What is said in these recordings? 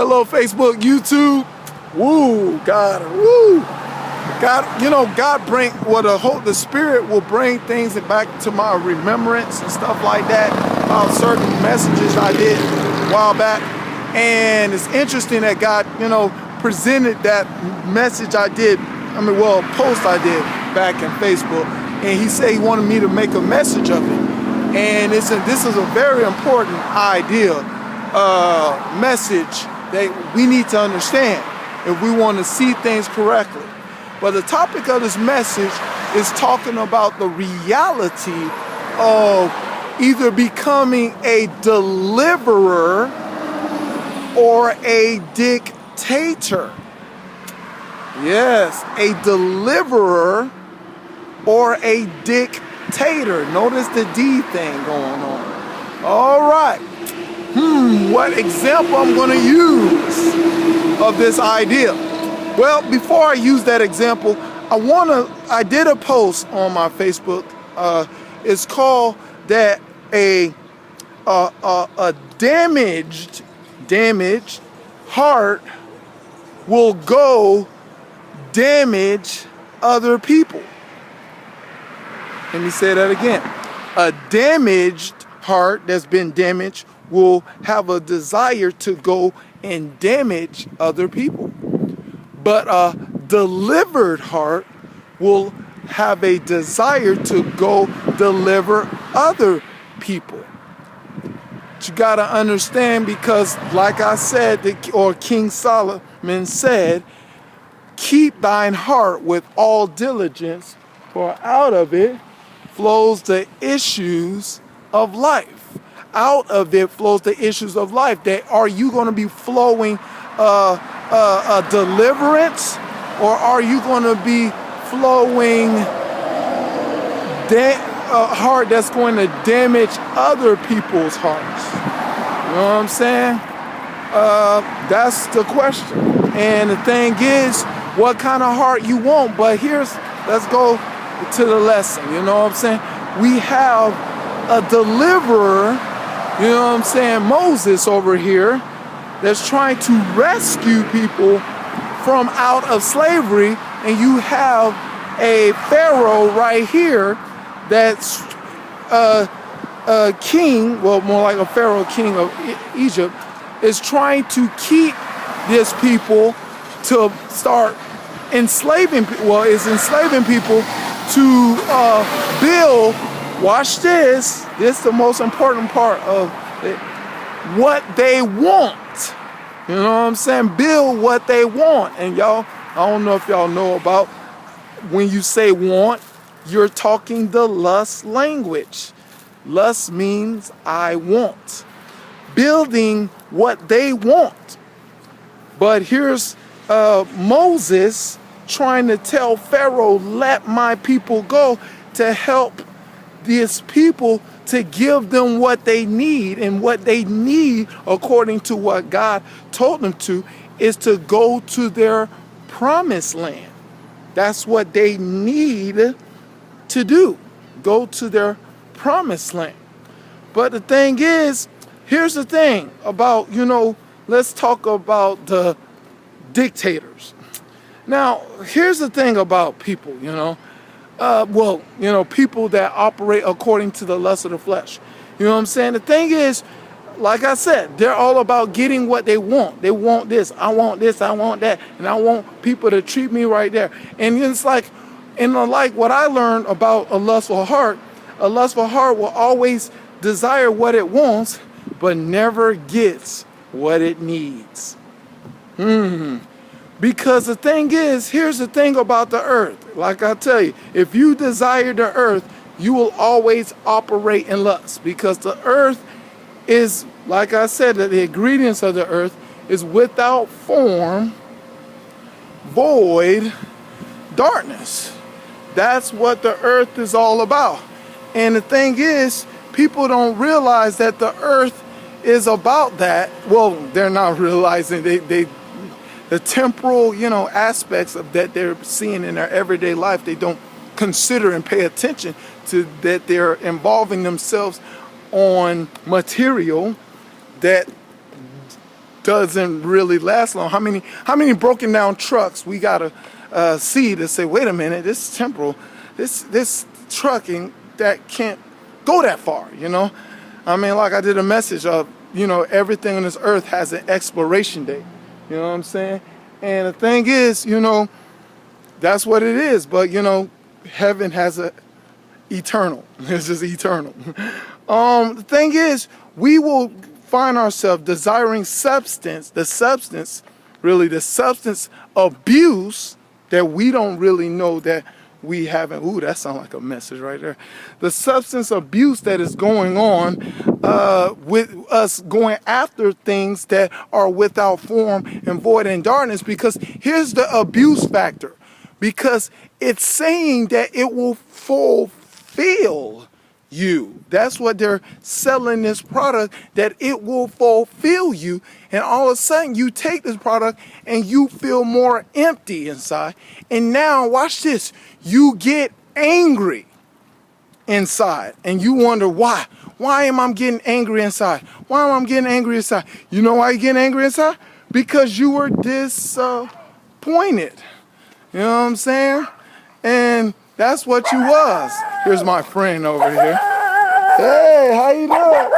Hello, Facebook, YouTube. Woo, God, woo. God, God the Spirit will bring things back to my remembrance and stuff like that about certain messages I did a while back. And it's interesting that God, presented that message I did, post I did back in Facebook. And he said he wanted me to make a message of it. And this is a very important idea, message that we need to understand if we want to see things correctly. But the topic of this message is talking about the reality of either becoming a deliverer or a dictator. Yes, a deliverer or a dictator. Notice the D thing going on. All right. What example I'm going to use of this idea? Well, before I use that example, I did a post on my Facebook. It's called that a damaged heart will go damage other people. Let me say that again. A damaged heart that's been damaged will have a desire to go and damage other people. But a delivered heart will have a desire to go deliver other people. But you got to understand, because like I said, or King Solomon said, keep thine heart with all diligence, for out of it flows the issues of life. Out of it flows the issues of life. Are you going to be flowing a deliverance, or are you going to be flowing a heart that's going to damage other people's hearts? You know what I'm saying? That's the question. And the thing is, what kind of heart you want? But let's go to the lesson. You know what I'm saying? We have a deliverer, you know what I'm saying, Moses over here, that's trying to rescue people from out of slavery, and you have a Pharaoh right here that's a king, well, more like a Pharaoh, king of Egypt, is trying to keep this people to start enslaving people to build, watch this is the most important part of it, what they want. You know what I'm saying? Build what they want. And y'all, I don't know if y'all know about, when you say want, you're talking the lust language. Lust means I want. Building what they want. But here's Moses trying to tell Pharaoh, let my people go, to help these people, to give them what they need. And what they need, according to what God told them to, is to go to their promised land. That's what they need to do. Go to their promised land. But the thing is, here's the thing about, let's talk about the dictators. Now, here's the thing about people, people that operate according to the lust of the flesh. You know what I'm saying? The thing is, like I said, they're all about getting what they want. They want this, I want that, and I want people to treat me right there. And it's like what I learned about a lustful heart will always desire what it wants, but never gets what it needs. Because the thing is, here's the thing about the earth. Like I tell you, if you desire the earth, you will always operate in lust. Because the earth is, like I said, that the ingredients of the earth is without form, void, darkness. That's what the earth is all about. And the thing is, people don't realize that the earth is about that. Well, they're not realizing the temporal, aspects of that they're seeing in their everyday life, they don't consider and pay attention to, that they're involving themselves on material that doesn't really last long. How many broken down trucks we gotta see to say, wait a minute, this is temporal, this trucking that can't go that far, you know? I mean, like I did a message of, you know, everything on this earth has an expiration date. You know what I'm saying? And the thing is, you know, that's what it is. But, you know, heaven has a eternal. It's just eternal. The thing is, we will find ourselves desiring substance, the substance abuse that we don't really know that we haven't. Ooh, that sounds like a message right there. The substance abuse that is going on with us going after things that are without form and void in darkness, because here's the abuse factor. Because it's saying that it will fulfill you. That's what they're selling this product, that it will fulfill you. And all of a sudden you take this product and you feel more empty inside. And now watch this. You get angry inside and you wonder why. Why am I getting angry inside? Why am I getting angry inside? You know why you're getting angry inside? Because you were disappointed. You know what I'm saying? And that's what you was. Here's my friend over here. Hey, how you doing?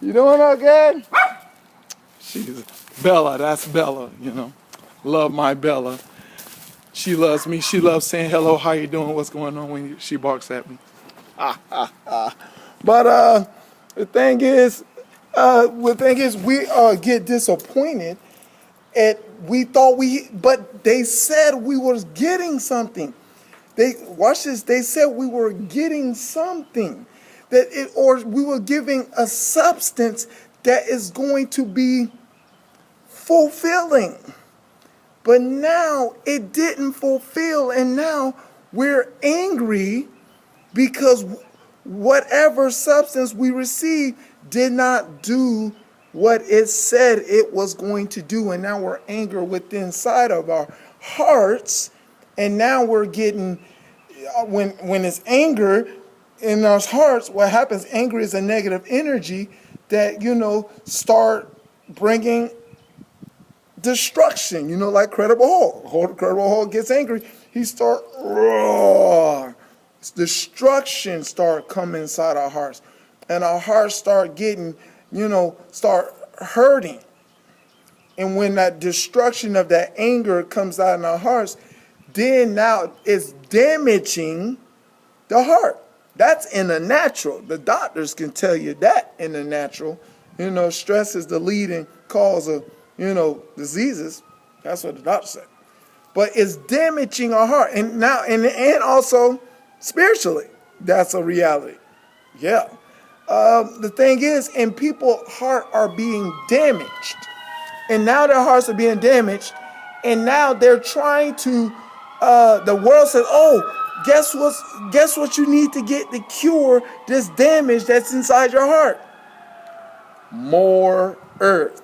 You doing okay? She's Bella, that's Bella, you know. Love my Bella. She loves me. She loves saying hello, how you doing, what's going on when she barks at me. But the thing is, we get disappointed. But they said we were getting something. Watch this. They said we were getting something, or we were giving a substance that is going to be fulfilling. But now it didn't fulfill, and now we're angry because whatever substance we received did not do what it said it was going to do. And now we're angry within inside of our hearts. And now we're getting, when it's anger in our hearts, what happens, anger is a negative energy that, you know, start bringing destruction. You know, like Credible Hulk. Credible Hulk gets angry. He start roar. Destruction start coming inside our hearts. And our hearts start getting, you know, start hurting. And when that destruction of that anger comes out in our hearts, then now it's damaging the heart. That's in the natural. The doctors can tell you that in the natural. You know, stress is the leading cause of, you know, diseases. That's what the doctor said. But it's damaging our heart. And now, and also spiritually, that's a reality. Yeah. The thing is, and people's heart are being damaged. And now their hearts are being damaged. And now they're trying to, the world says, oh, guess what you need to get to cure this damage that's inside your heart? More earth.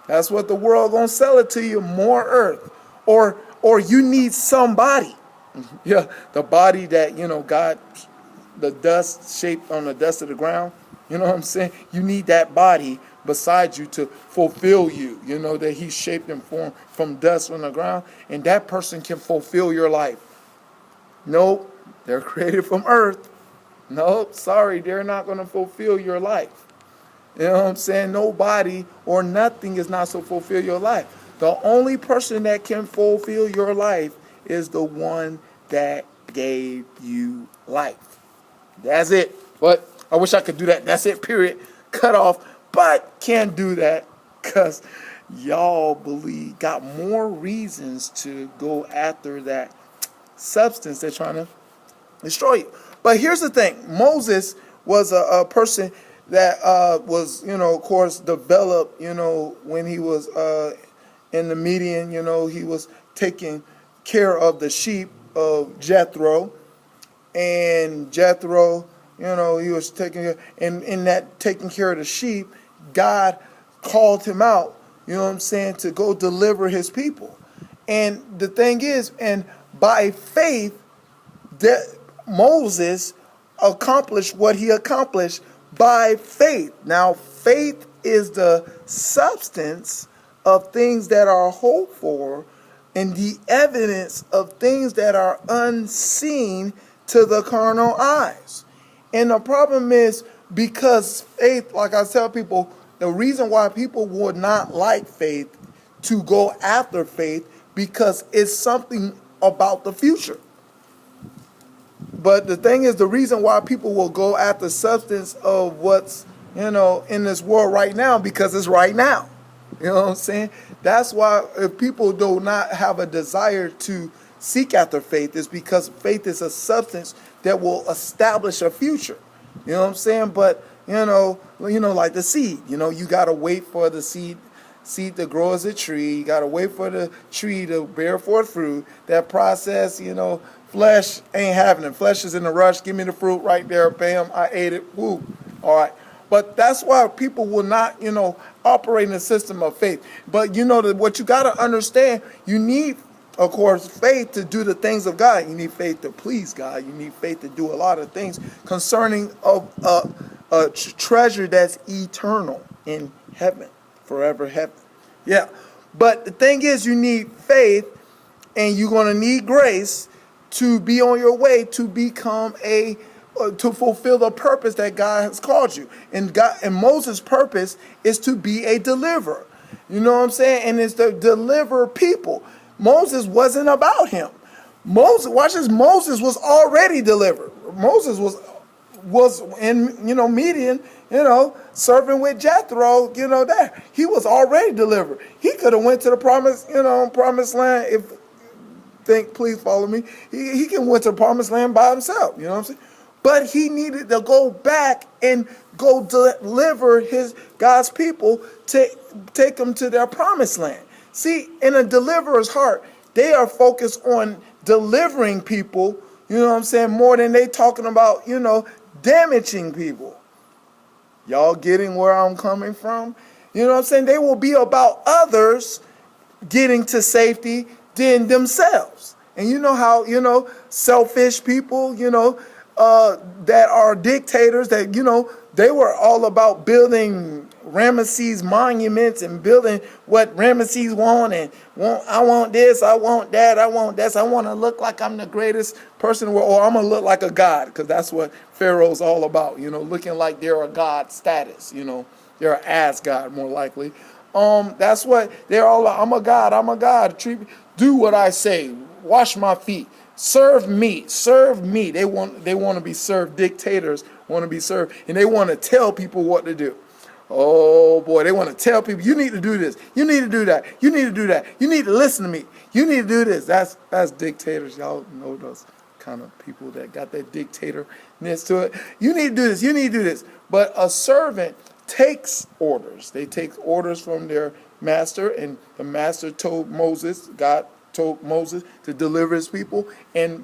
That's what the world gonna sell it to you, more earth. Or you need somebody. Yeah, the body that, you know, God, the dust shaped on the dust of the ground. You know what I'm saying? You need that body beside you to fulfill you. You know, that he shaped and formed from dust on the ground. And that person can fulfill your life. Nope, they're created from earth. Nope, sorry, they're not going to fulfill your life. You know what I'm saying? Nobody or nothing is not to fulfill your life. The only person that can fulfill your life is the one that gave you life. That's it. But I wish I could do that. That's it, period. Cut off. But can't do that because y'all got more reasons to go after that substance they're trying to destroy you. But here's the thing. Moses was a person that was, you know, of course, developed, you know, when he was in the Midian, you know, he was taking care of the sheep of Jethro. And Jethro, you know, he was taking care, and in that taking care of the sheep, God called him out, you know what I'm saying, to go deliver his people. And the thing is, and by faith, that Moses accomplished what he accomplished by faith. Now, faith is the substance of things that are hoped for and the evidence of things that are unseen to the carnal eyes. And the problem is because faith, like I tell people, the reason why people would not like faith to go after faith because it's something about the future. But the thing is, the reason why people will go after substance of what's, in this world right now, because it's right now. You know what I'm saying? That's why if people do not have a desire to seek after faith, it's because faith is a substance that will establish a future. You know what I'm saying? But, like the seed, you got to wait for the seed to grow as a tree. You got to wait for the tree to bear forth fruit. That process, flesh ain't having it. Flesh is in a rush. Give me the fruit right there. Bam, I ate it. Woo. All right. But that's why people will not, operate in a system of faith. But, what you got to understand, you need, of course, faith to do the things of God. You need faith to please God. You need faith to do a lot of things concerning a treasure that's eternal in heaven, forever heaven. Yeah. But the thing is, you need faith and you're going to need grace to be on your way to become to fulfill the purpose that God has called you. And Moses' purpose is to be a deliverer. You know what I'm saying? And it's to deliver people. Moses wasn't about him. Moses was already delivered. Moses was in, Midian, serving with Jethro, there. He was already delivered. He could have went to the promised land please follow me. He can went to the promised land by himself, you know what I'm saying? But he needed to go back and go deliver God's people to take them to their promised land. See, in a deliverer's heart, they are focused on delivering people, more than they talking about, damaging people. Y'all getting where I'm coming from? You know what I'm saying? They will be about others getting to safety than themselves. And you know how, selfish people, that are dictators, that, they were all about building Ramesses monuments and building what Ramesses want and I want this, I want that, I want this, I want to look like I'm the greatest person in the world, or I'm going to look like a god, because that's what Pharaoh's all about, looking like they're a god status, they're an ass god more likely. That's what they're all about. I'm a god, do what I say, wash my feet. Serve me. They want to be served. Dictators want to be served, and they want to tell people what to do. Oh boy, they want to tell people, you need to do this, you need to do that, you need to do that, you need to listen to me, you need to do this. That's dictators. Y'all know those kind of people that got that dictatorness to it. You need to do this, you need to do this. But a servant takes orders. They take orders from their master, and the master told Moses, God told Moses to deliver his people, and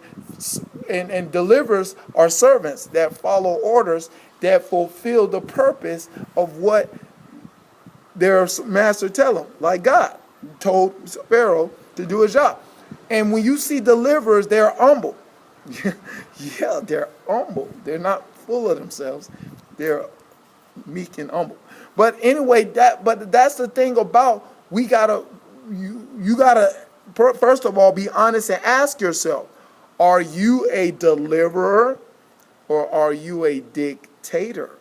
deliverers are servants that follow orders that fulfill the purpose of what their master tell them. Like God told Pharaoh to do his job. And when you see deliverers, they're humble. Yeah, they're humble. They're not full of themselves. They're meek and humble. But anyway, that's the thing about, you gotta first of all be honest and ask yourself, are you a deliverer or are you a dictator?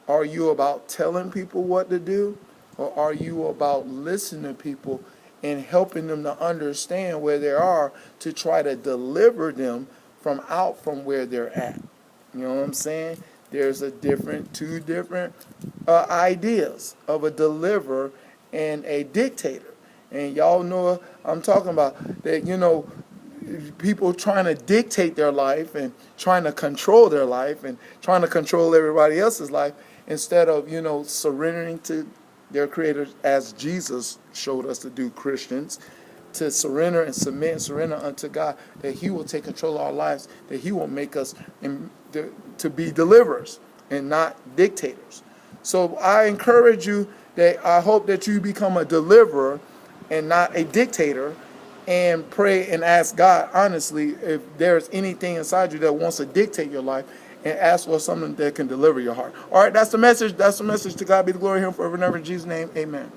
Are you about telling people what to do, or are you about listening to people and helping them to understand where they are to try to deliver them from where they're at? You know what I'm saying? There's two different ideas of a deliverer and a dictator. And y'all know I'm talking about that, people trying to dictate their life and trying to control their life and trying to control everybody else's life instead of, surrendering to their creator as Jesus showed us to do, Christians, to surrender and submit and surrender unto God, that he will take control of our lives, that he will make us to be deliverers and not dictators. So I encourage you that I hope that you become a deliverer and not a dictator, and pray and ask God honestly if there's anything inside you that wants to dictate your life, and ask for something that can deliver your heart. All right, that's the message. That's the message. To God be the glory, him forever and ever. In Jesus' name, amen.